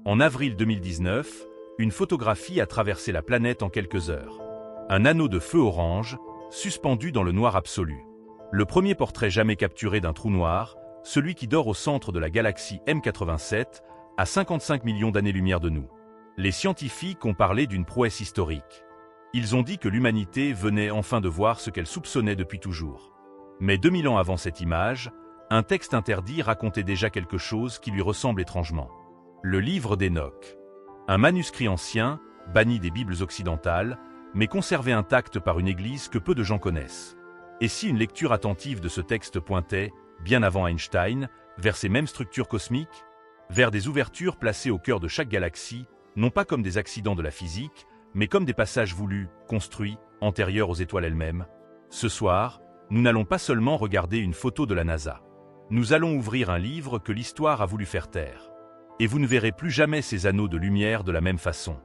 En avril 2019, une photographie a traversé la planète en quelques heures. Un anneau de feu orange, suspendu dans le noir absolu. Le premier portrait jamais capturé d'un trou noir, celui qui dort au centre de la galaxie M87, à 55 millions d'années-lumière de nous. Les scientifiques ont parlé d'une prouesse historique. Ils ont dit que l'humanité venait enfin de voir ce qu'elle soupçonnait depuis toujours. Mais 2000 ans avant cette image, un texte interdit racontait déjà quelque chose qui lui ressemble étrangement. Le livre d'Hénoch. Un manuscrit ancien, banni des Bibles occidentales, mais conservé intact par une église que peu de gens connaissent. Et si une lecture attentive de ce texte pointait, bien avant Einstein, vers ces mêmes structures cosmiques, vers des ouvertures placées au cœur de chaque galaxie, non pas comme des accidents de la physique, mais comme des passages voulus, construits, antérieurs aux étoiles elles-mêmes. Ce soir, nous n'allons pas seulement regarder une photo de la NASA. Nous allons ouvrir un livre que l'histoire a voulu faire taire. Et vous ne verrez plus jamais ces anneaux de lumière de la même façon.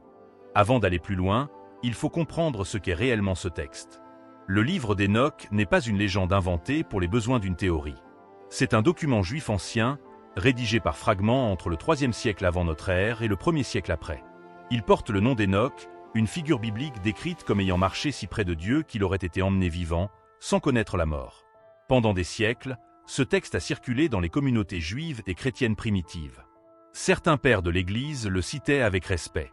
Avant d'aller plus loin, il faut comprendre ce qu'est réellement ce texte. Le livre d'Hénoch n'est pas une légende inventée pour les besoins d'une théorie. C'est un document juif ancien, rédigé par fragments entre le IIIe siècle avant notre ère et le 1er siècle après. Il porte le nom d'Hénoch, une figure biblique décrite comme ayant marché si près de Dieu qu'il aurait été emmené vivant, sans connaître la mort. Pendant des siècles, ce texte a circulé dans les communautés juives et chrétiennes primitives. Certains pères de l'Église le citaient avec respect.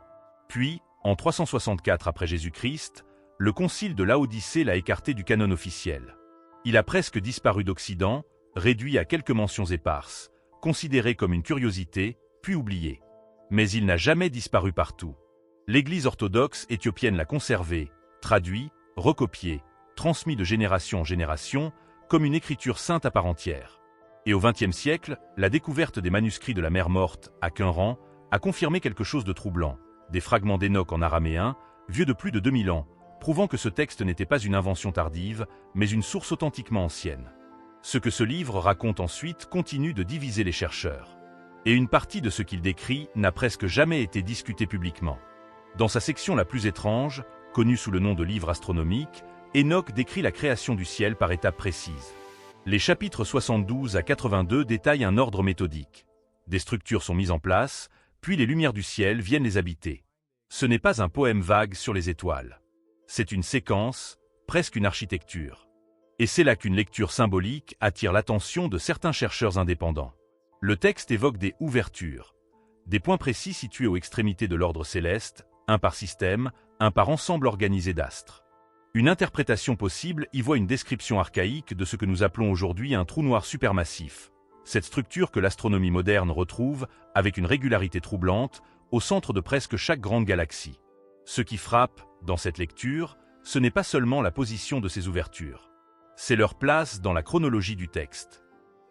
Puis, en 364 après Jésus-Christ, le concile de Laodicée l'a écarté du canon officiel. Il a presque disparu d'Occident, réduit à quelques mentions éparses, considéré comme une curiosité, puis oublié. Mais il n'a jamais disparu partout. L'Église orthodoxe éthiopienne l'a conservé, traduit, recopié, transmis de génération en génération, comme une écriture sainte à part entière. Et au XXe siècle, la découverte des manuscrits de la mer Morte, à Qumran, a confirmé quelque chose de troublant. Des fragments d'Hénoch en araméen, vieux de plus de 2000 ans, prouvant que ce texte n'était pas une invention tardive, mais une source authentiquement ancienne. Ce que ce livre raconte ensuite continue de diviser les chercheurs. Et une partie de ce qu'il décrit n'a presque jamais été discutée publiquement. Dans sa section la plus étrange, connue sous le nom de livre astronomique, Hénoch décrit la création du ciel par étapes précises. Les chapitres 72 à 82 détaillent un ordre méthodique. Des structures sont mises en place, puis les lumières du ciel viennent les habiter. Ce n'est pas un poème vague sur les étoiles. C'est une séquence, presque une architecture. Et c'est là qu'une lecture symbolique attire l'attention de certains chercheurs indépendants. Le texte évoque des ouvertures, des points précis situés aux extrémités de l'ordre céleste, un par système, un par ensemble organisé d'astres. Une interprétation possible y voit une description archaïque de ce que nous appelons aujourd'hui un trou noir supermassif. Cette structure que l'astronomie moderne retrouve, avec une régularité troublante, au centre de presque chaque grande galaxie. Ce qui frappe, dans cette lecture, ce n'est pas seulement la position de ces ouvertures. C'est leur place dans la chronologie du texte.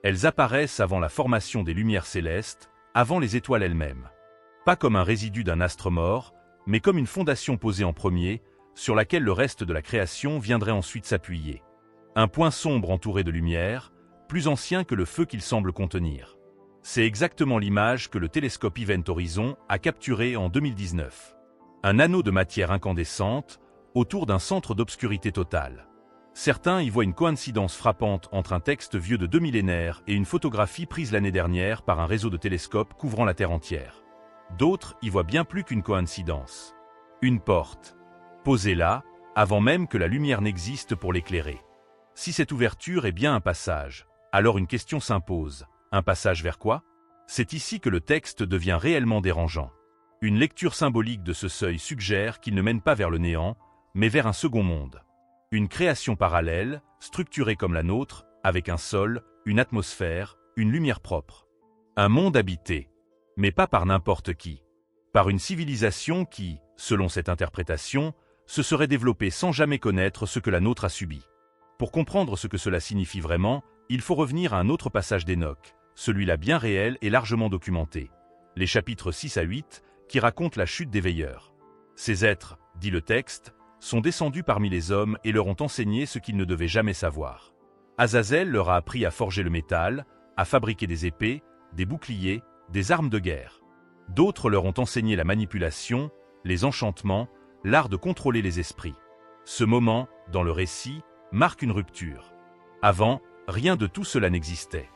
Elles apparaissent avant la formation des lumières célestes, avant les étoiles elles-mêmes. Pas comme un résidu d'un astre mort, mais comme une fondation posée en premier, sur laquelle le reste de la création viendrait ensuite s'appuyer. Un point sombre entouré de lumière, plus ancien que le feu qu'il semble contenir. C'est exactement l'image que le télescope Event Horizon a capturée en 2019. Un anneau de matière incandescente, autour d'un centre d'obscurité totale. Certains y voient une coïncidence frappante entre un texte vieux de 2 millénaires et une photographie prise l'année dernière par un réseau de télescopes couvrant la Terre entière. D'autres y voient bien plus qu'une coïncidence. Une porte, posée là, avant même que la lumière n'existe pour l'éclairer. Si cette ouverture est bien un passage, alors une question s'impose. Un passage vers quoi? C'est ici que le texte devient réellement dérangeant. Une lecture symbolique de ce seuil suggère qu'il ne mène pas vers le néant, mais vers un second monde. Une création parallèle, structurée comme la nôtre, avec un sol, une atmosphère, une lumière propre. Un monde habité, mais pas par n'importe qui. Par une civilisation qui, selon cette interprétation, se serait développée sans jamais connaître ce que la nôtre a subi. Pour comprendre ce que cela signifie vraiment, il faut revenir à un autre passage d'Hénoch, celui-là bien réel et largement documenté. Les chapitres 6 à 8, qui racontent la chute des veilleurs. Ces êtres, dit le texte, sont descendus parmi les hommes et leur ont enseigné ce qu'ils ne devaient jamais savoir. Azazel leur a appris à forger le métal, à fabriquer des épées, des boucliers, des armes de guerre. D'autres leur ont enseigné la manipulation, les enchantements, l'art de contrôler les esprits. Ce moment, dans le récit, marque une rupture. Avant, rien de tout cela n'existait.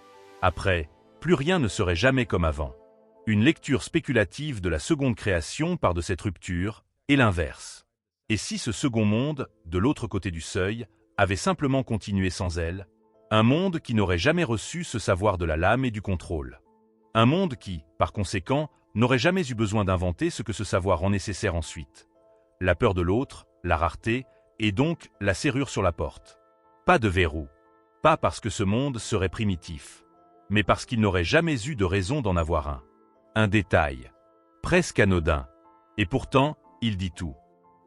Après, plus rien ne serait jamais comme avant. Une lecture spéculative de la seconde création part de cette rupture, et l'inverse. Et si ce second monde, de l'autre côté du seuil, avait simplement continué sans elle, un monde qui n'aurait jamais reçu ce savoir de la lame et du contrôle. Un monde qui, par conséquent, n'aurait jamais eu besoin d'inventer ce que ce savoir rend nécessaire ensuite. La peur de l'autre, la rareté, et donc la serrure sur la porte. Pas de verrou. Pas parce que ce monde serait primitif, mais parce qu'il n'aurait jamais eu de raison d'en avoir un. Un détail. Presque anodin. Et pourtant, il dit tout.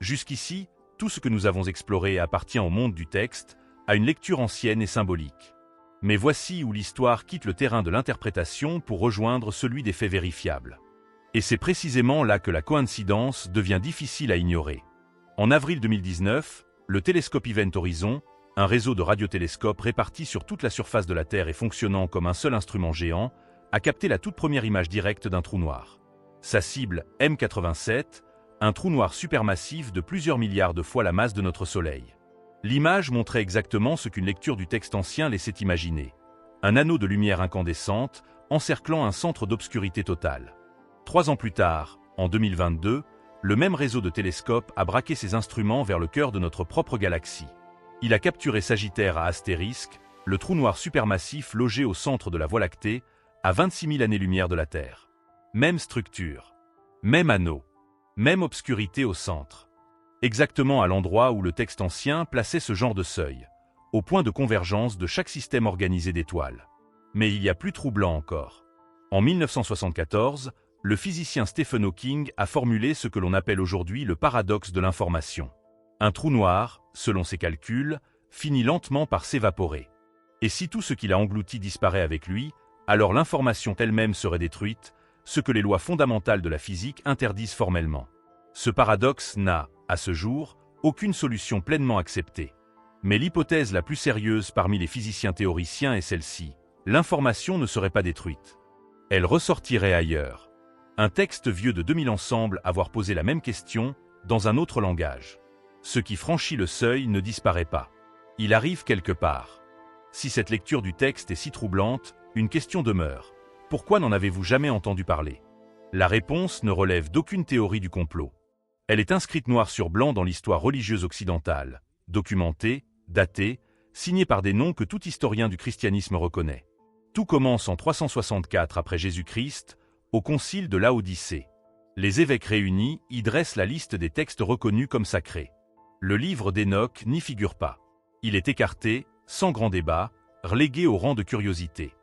Jusqu'ici, tout ce que nous avons exploré appartient au monde du texte, à une lecture ancienne et symbolique. Mais voici où l'histoire quitte le terrain de l'interprétation pour rejoindre celui des faits vérifiables. Et c'est précisément là que la coïncidence devient difficile à ignorer. En avril 2019, le télescope Event Horizon, un réseau de radiotélescopes répartis sur toute la surface de la Terre et fonctionnant comme un seul instrument géant, a capté la toute première image directe d'un trou noir. Sa cible, M87, un trou noir supermassif de plusieurs milliards de fois la masse de notre Soleil. L'image montrait exactement ce qu'une lecture du texte ancien laissait imaginer. Un anneau de lumière incandescente encerclant un centre d'obscurité totale. 3 ans plus tard, en 2022, le même réseau de télescopes a braqué ses instruments vers le cœur de notre propre galaxie. Il a capturé Sagittaire à astérisque, le trou noir supermassif logé au centre de la Voie lactée, à 26 000 années-lumière de la Terre. Même structure, même anneau, même obscurité au centre. Exactement à l'endroit où le texte ancien plaçait ce genre de seuil, au point de convergence de chaque système organisé d'étoiles. Mais il y a plus troublant encore. En 1974, le physicien Stephen Hawking a formulé ce que l'on appelle aujourd'hui le paradoxe de l'information. Un trou noir, selon ses calculs, finit lentement par s'évaporer. Et si tout ce qu'il a englouti disparaît avec lui, alors l'information elle-même serait détruite, ce que les lois fondamentales de la physique interdisent formellement. Ce paradoxe n'a, à ce jour, aucune solution pleinement acceptée. Mais l'hypothèse la plus sérieuse parmi les physiciens théoriciens est celle-ci. L'information ne serait pas détruite. Elle ressortirait ailleurs. Un texte vieux de 2000 ans semble avoir posé la même question, dans un autre langage. Ce qui franchit le seuil ne disparaît pas. Il arrive quelque part. Si cette lecture du texte est si troublante, une question demeure. Pourquoi n'en avez-vous jamais entendu parler? La réponse ne relève d'aucune théorie du complot. Elle est inscrite noir sur blanc dans l'histoire religieuse occidentale, documentée, datée, signée par des noms que tout historien du christianisme reconnaît. Tout commence en 364 après Jésus-Christ, au concile de Laodicée. Les évêques réunis y dressent la liste des textes reconnus comme sacrés. Le livre d'Enoch n'y figure pas. Il est écarté, sans grand débat, relégué au rang de curiosité.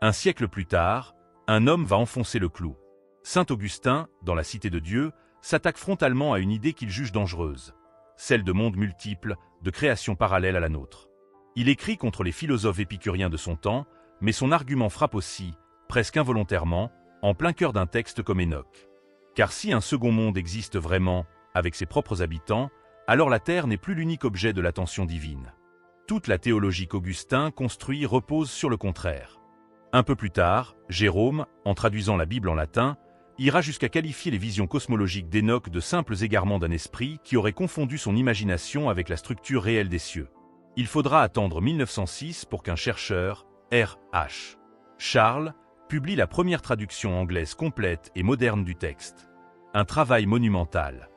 Un siècle plus tard, un homme va enfoncer le clou. Saint Augustin, dans la Cité de Dieu, s'attaque frontalement à une idée qu'il juge dangereuse, celle de mondes multiples, de créations parallèles à la nôtre. Il écrit contre les philosophes épicuriens de son temps, mais son argument frappe aussi, presque involontairement, en plein cœur d'un texte comme Enoch. Car si un second monde existe vraiment, avec ses propres habitants, alors la Terre n'est plus l'unique objet de l'attention divine. Toute la théologie qu'Augustin construit repose sur le contraire. Un peu plus tard, Jérôme, en traduisant la Bible en latin, ira jusqu'à qualifier les visions cosmologiques d'Enoch de simples égarements d'un esprit qui aurait confondu son imagination avec la structure réelle des cieux. Il faudra attendre 1906 pour qu'un chercheur, R.H. Charles, publie la première traduction anglaise complète et moderne du texte. Un travail monumental.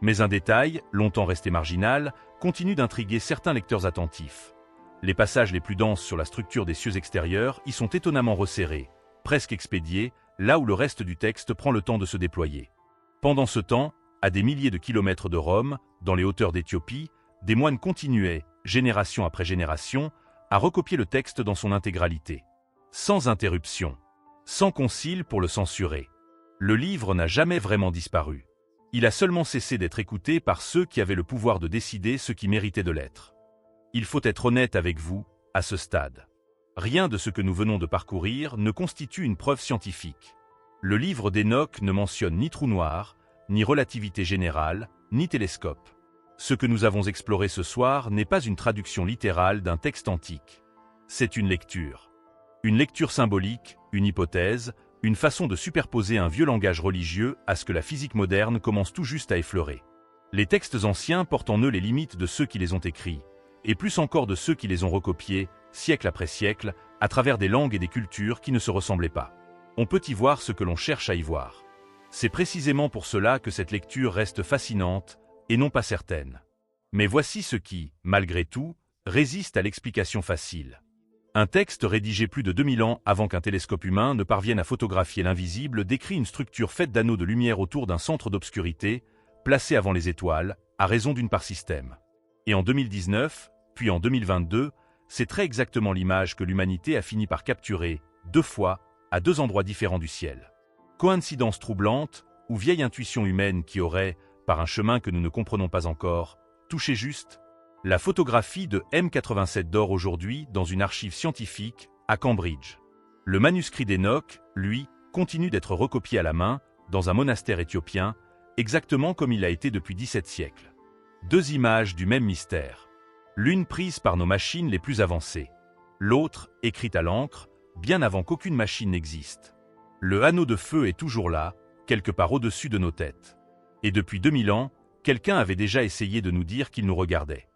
Mais un détail, longtemps resté marginal, continue d'intriguer certains lecteurs attentifs. Les passages les plus denses sur la structure des cieux extérieurs y sont étonnamment resserrés, presque expédiés, là où le reste du texte prend le temps de se déployer. Pendant ce temps, à des milliers de kilomètres de Rome, dans les hauteurs d'Éthiopie, des moines continuaient, génération après génération, à recopier le texte dans son intégralité. Sans interruption. Sans concile pour le censurer. Le livre n'a jamais vraiment disparu. Il a seulement cessé d'être écouté par ceux qui avaient le pouvoir de décider ce qui méritait de l'être. Il faut être honnête avec vous, à ce stade. Rien de ce que nous venons de parcourir ne constitue une preuve scientifique. Le livre d'Enoch ne mentionne ni trou noir, ni relativité générale, ni télescope. Ce que nous avons exploré ce soir n'est pas une traduction littérale d'un texte antique. C'est une lecture. Une lecture symbolique, une hypothèse, une façon de superposer un vieux langage religieux à ce que la physique moderne commence tout juste à effleurer. Les textes anciens portent en eux les limites de ceux qui les ont écrits, et plus encore de ceux qui les ont recopiés, siècle après siècle, à travers des langues et des cultures qui ne se ressemblaient pas. on peut y voir ce que l'on cherche à y voir. C'est précisément pour cela que cette lecture reste fascinante et non pas certaine. Mais voici ce qui, malgré tout, résiste à l'explication facile. Un texte rédigé plus de 2000 ans avant qu'un télescope humain ne parvienne à photographier l'invisible décrit une structure faite d'anneaux de lumière autour d'un centre d'obscurité, placé avant les étoiles, à raison d'une par système. Et en 2019, puis en 2022, c'est très exactement l'image que l'humanité a fini par capturer, 2 fois, à 2 endroits différents du ciel. Coïncidence troublante, ou vieille intuition humaine qui aurait, par un chemin que nous ne comprenons pas encore, touché juste? La photographie de M87 dort aujourd'hui dans une archive scientifique à Cambridge. Le manuscrit d'Enoch, lui, continue d'être recopié à la main dans un monastère éthiopien, exactement comme il a été depuis 17 siècles. 2 images du même mystère. L'une prise par nos machines les plus avancées. L'autre, écrite à l'encre, bien avant qu'aucune machine n'existe. Le anneau de feu est toujours là, quelque part au-dessus de nos têtes. Et depuis 2000 ans, quelqu'un avait déjà essayé de nous dire qu'il nous regardait.